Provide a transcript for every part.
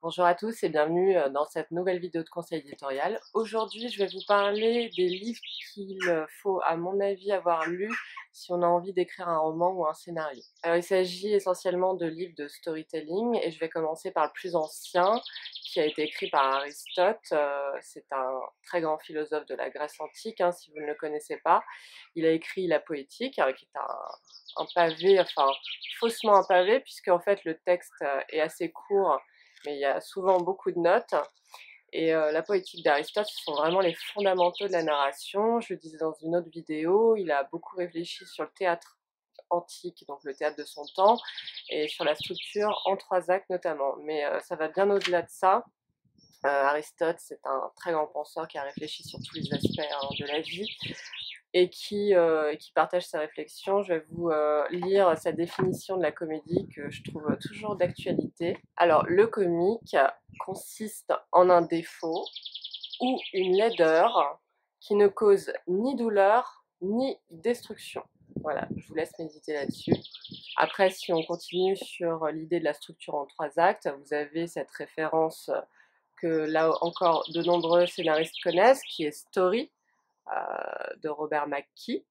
Bonjour à tous et bienvenue dans cette nouvelle vidéo de conseil éditorial. Aujourd'hui, je vais vous parler des livres qu'il faut, à mon avis, avoir lus si on a envie d'écrire un roman ou un scénario. Alors, il s'agit essentiellement de livres de storytelling et je vais commencer par le plus ancien qui a été écrit par Aristote. C'est un très grand philosophe de la Grèce antique, si vous ne le connaissez pas. Il a écrit La Poétique, qui est un pavé, enfin faussement un pavé, puisque en fait le texte est assez court, mais il y a souvent beaucoup de notes. Et la poétique d'Aristote, ce sont vraiment les fondamentaux de la narration. Je le disais dans une autre vidéo, il a beaucoup réfléchi sur le théâtre antique, donc le théâtre de son temps, et sur la structure en 3 actes notamment. Mais ça va bien au-delà de ça. Aristote, c'est un très grand penseur qui a réfléchi sur tous les aspects de la vie et qui partage ses réflexions. Je vais vous lire sa définition de la comédie que je trouve toujours d'actualité. Alors, le comique consiste en un défaut ou une laideur qui ne cause ni douleur ni destruction. Voilà, je vous laisse méditer là-dessus. Après, si on continue sur l'idée de la structure en 3 actes, vous avez cette référence que là encore de nombreux scénaristes connaissent, qui est Story, de Robert McKee.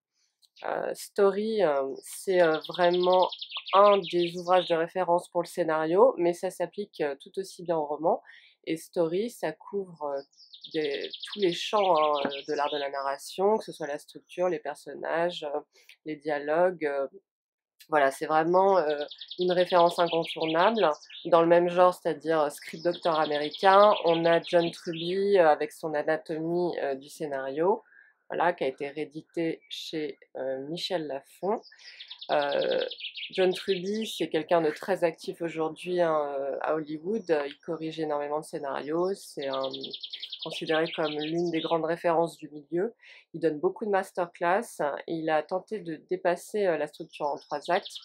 Story, c'est vraiment un des ouvrages de référence pour le scénario, mais ça s'applique tout aussi bien au roman. Et Story, ça couvre tous les champs de l'art de la narration, que ce soit la structure, les personnages, les dialogues. Voilà, c'est vraiment une référence incontournable. Dans le même genre, c'est-à-dire script doctor américain, on a John Truby avec son anatomie du scénario, voilà, qui a été réédité chez Michel Lafon. John Truby, c'est quelqu'un de très actif aujourd'hui à Hollywood. Il corrige énormément de scénarios. C'est considéré comme l'une des grandes références du milieu. Il donne beaucoup de masterclass et il a tenté de dépasser la structure en 3 actes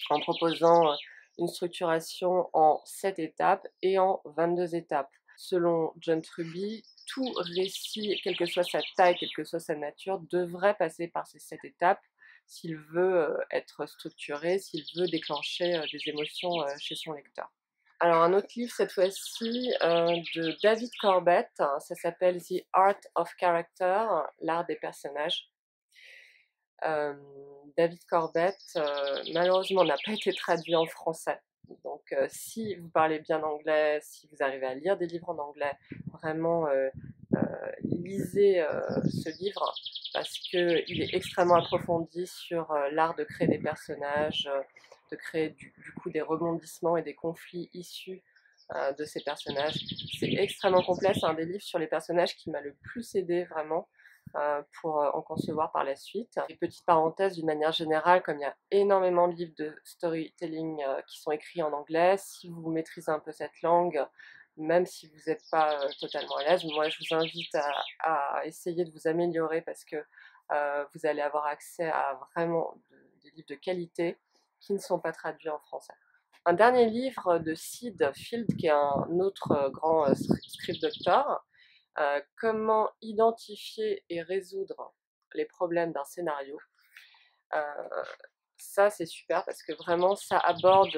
en proposant une structuration en 7 étapes et en 22 étapes. Selon John Truby, tout récit, quelle que soit sa taille, quelle que soit sa nature, devrait passer par ces 7 étapes s'il veut être structuré, s'il veut déclencher des émotions chez son lecteur. Alors un autre livre cette fois-ci de David Corbett, ça s'appelle The Art of Character, l'art des personnages. David Corbett, malheureusement, n'a pas été traduit en français. Donc, si vous parlez bien anglais, si vous arrivez à lire des livres en anglais, vraiment lisez ce livre parce qu'il est extrêmement approfondi sur l'art de créer des personnages, de créer du coup des rebondissements et des conflits issus de ces personnages. C'est extrêmement complet, c'est un des livres sur les personnages qui m'a le plus aidé vraiment pour en concevoir par la suite. Et petite parenthèse, d'une manière générale, comme il y a énormément de livres de storytelling qui sont écrits en anglais, si vous maîtrisez un peu cette langue, même si vous n'êtes pas totalement à l'aise, moi je vous invite à essayer de vous améliorer parce que vous allez avoir accès à vraiment des livres de qualité qui ne sont pas traduits en français. Un dernier livre de Sid Field, qui est un autre grand script doctor, comment identifier et résoudre les problèmes d'un scénario. Euh, Ça, c'est super parce que vraiment, ça aborde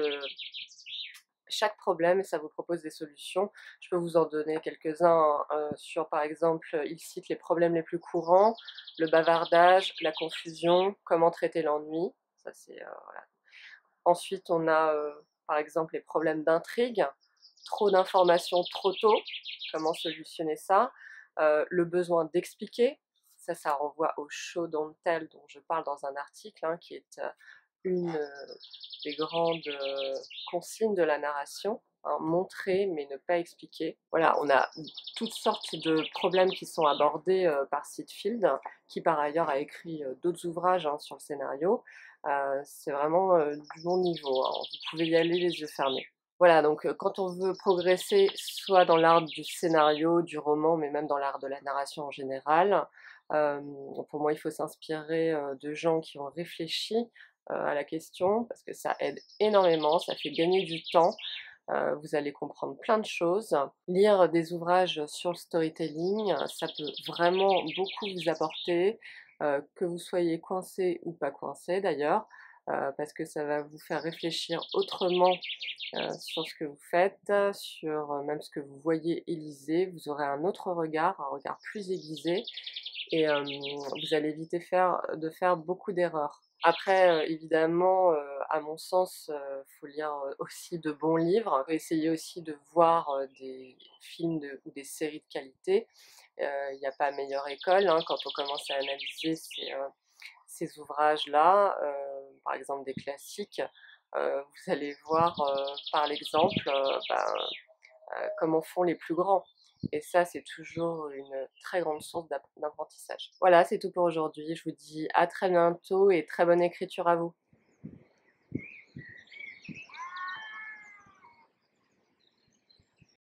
chaque problème et ça vous propose des solutions. Je peux vous en donner quelques-uns sur, par exemple, il cite les problèmes les plus courants, le bavardage, la confusion, comment traiter l'ennui. Ça, c'est, voilà. Ensuite, on a, par exemple, les problèmes d'intrigue, trop d'informations trop tôt, comment solutionner ça, le besoin d'expliquer, ça renvoie au show don't tell dont je parle dans un article, qui est une des grandes consignes de la narration, montrer mais ne pas expliquer. Voilà, on a toutes sortes de problèmes qui sont abordés par Sid Field, qui par ailleurs a écrit d'autres ouvrages sur le scénario. C'est vraiment du bon niveau, vous pouvez y aller les yeux fermés. Voilà, donc quand on veut progresser, soit dans l'art du scénario, du roman, mais même dans l'art de la narration en général, pour moi, il faut s'inspirer de gens qui ont réfléchi à la question, parce que ça aide énormément, ça fait gagner du temps, vous allez comprendre plein de choses. Lire des ouvrages sur le storytelling, ça peut vraiment beaucoup vous apporter, que vous soyez coincé ou pas coincé d'ailleurs. parce que ça va vous faire réfléchir autrement sur ce que vous faites, sur même ce que vous voyez et lisez. Vous aurez un autre regard, un regard plus aiguisé et vous allez éviter de faire beaucoup d'erreurs. Après, évidemment, à mon sens, faut lire, aussi de bons livres. Faut essayer aussi de voir, des films ou des séries de qualité. Il n'y a pas meilleure école, hein, quand on commence à analyser ces ouvrages-là, par exemple des classiques. Vous allez voir, par l'exemple, comment font les plus grands. Et ça, c'est toujours une très grande source d'apprentissage. Voilà, c'est tout pour aujourd'hui. Je vous dis à très bientôt et très bonne écriture à vous.